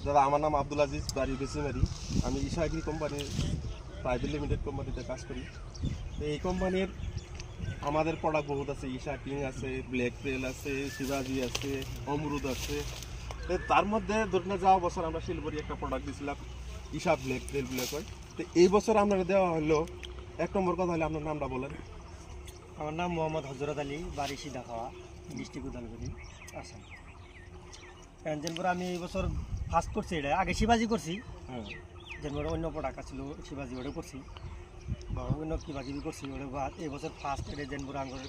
দাদা আমার নাম আব্দুল আজিজ, বাড়ি বেসিমারি। আমি ঈশা এগ্রি কোম্পানির প্রাইভেট লিমিটেড কোম্পানিতে কাজ করি। তো এই কোম্পানির আমাদের প্রোডাক্ট বহুত আছে। ঈশা কিং আছে, ব্ল্যাক পেল আছে, শিবাজি আছে, অমরুদ আছে। তার মধ্যে ধরুন যাওয়া বছর আমরা শিলবরি একটা প্রোডাক্ট দিয়েছিলাম ঈশা ব্ল্যাক পেল ব্ল্যাক হয়। তো এই বছর আপনারা দেওয়া হলো 1 নম্বর কথা হলে আপনার নামটা বলেন। আমার নাম মোহাম্মদ হজরত আলী, বাড়ি সিধাখাওয়া, ডিস্ট্রিক্ট উদালগুড়ি, আসাম। যেমন আমি এই বছর ফার্স্ট করছি, এটা আগে শিবাজি করছি, যেমন অন্য প্রোডাক্ট ছিল শিবাজি ওটা করছি বা অন্য কিবা কিবি করছি ওটা বাদ। এই বছর ফার্স্ট এটা যেমন আঙ্গুর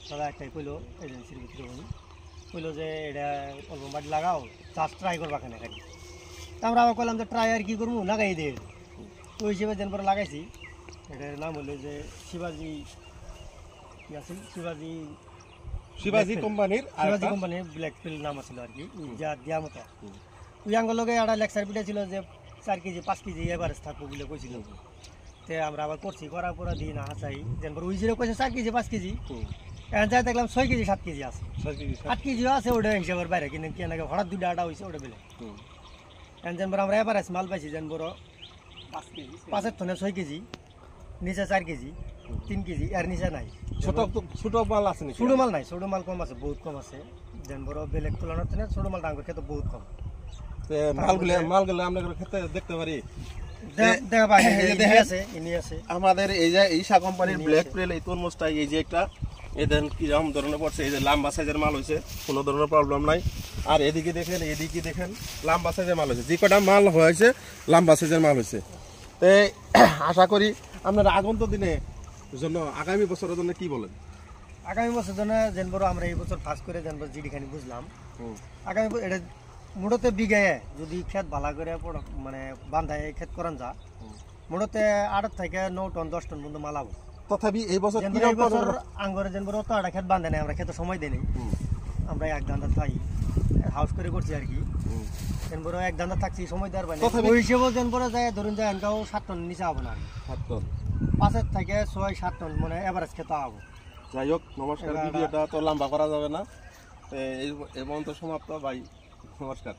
দাদা একটাই কইলো এজেন্সির ভিতরে কইলো যে এটা অল্প মাটি লাগাও, চাষ ট্রাই করবা কেন খালি। আমরা আবার কইলাম যে ট্রাই আর কি করবো, লাগাই দিয়ে ওই হিসেবে যেমন লাগাইছি। এটার নাম হলো যে শিবাজি শিবাজি কোম্পানির ব্ল্যাক পিল নাম আছিল আর কি, যা দিয়া মতো। ওই আঙ্গুর লগে একটা লেকচার পিঠা ছিল যে 4 কেজি 5 কেজি এভারেজ থাকবো বলে কইছিল। তে আমরা আবার করছি, করার পর দিই না হাসাই যেন ওই জিরো কইছে 4 কেজি 5 কেজি, এখন যাই দেখলাম 6 কেজি 7 কেজি আছে, 8 কেজিও আছে। ওটা হিসাবের বাইরে কিন্তু কেন হঠাৎ 2টা আটা হয়েছে ওটা বেলে। এখন যেন আমরা এভারেজ মাল পাইছি যেন বড় 5 টনে 6 কেজি, নিচে 4 কেজি 3 কেজি, এর নিচে নাই। ছোট মাল আছে, ছোট মাল নাই, ছোট মাল কম আছে, বহুত কম আছে। যেন বড় বেলেগ তুলনার থেকে ছোট মাল ডাঙ্গর খেতে বহুত কম। মালগুলো আমরা খেতে দেখতে পারি। আমাদের এই যে ঈশা কোম্পানির ব্ল্যাক পেল এই তরমুজটা, এই যে একটা এদের কিরকম ধরনের পড়ছে, এই যে লম্বা সাইজের মাল হয়েছে, কোনো ধরনের প্রবলেম নাই। আর এদিকে দেখেন লম্বা সাইজের মাল হয়েছে, যে কটা মাল হয়েছে লম্বা সাইজের মাল হয়েছে। তো আশা করি আপনারা আগন্ত দিনে জন্য আগামী বছরের জন্য কি বলেন? আগামী বছর জন্য যেন বড় আমরা এই বছর ফার্স্ট করে যেন জিডিখানি বুঝলাম। আগামী এটা মোটতে বিঘায় যদি ক্ষেত ভালো করে মানে বান্ধায় ক্ষেত করান যা, মোটতে 8 থেকে 9 টন 10 টন পর্যন্ত মাল আবো। তথাপি এই বছর আঙ্গরে যেন বড় তো একটা ক্ষেত বান্ধে নেই, আমরা ক্ষেত সময় দেই, আমরা এক ধান্দা থাই হাউস করে করছি আর কি। যেন বড় এক ধান্দা থাকছি, সময় দেওয়ার বাইরে ওই হিসেবে যেন বড় যায় ধরুন যায় এনকাও 7 টন নিচে হবো না, 7 টন 5 থেকে 6-7 টন মানে এভারেজ খেতে হবো। যাই হোক, নমস্কার। ভিডিওটা তো লম্বা করা যাবে না, এই পর্যন্ত সমাপ্ত ভাই, নমস্কার।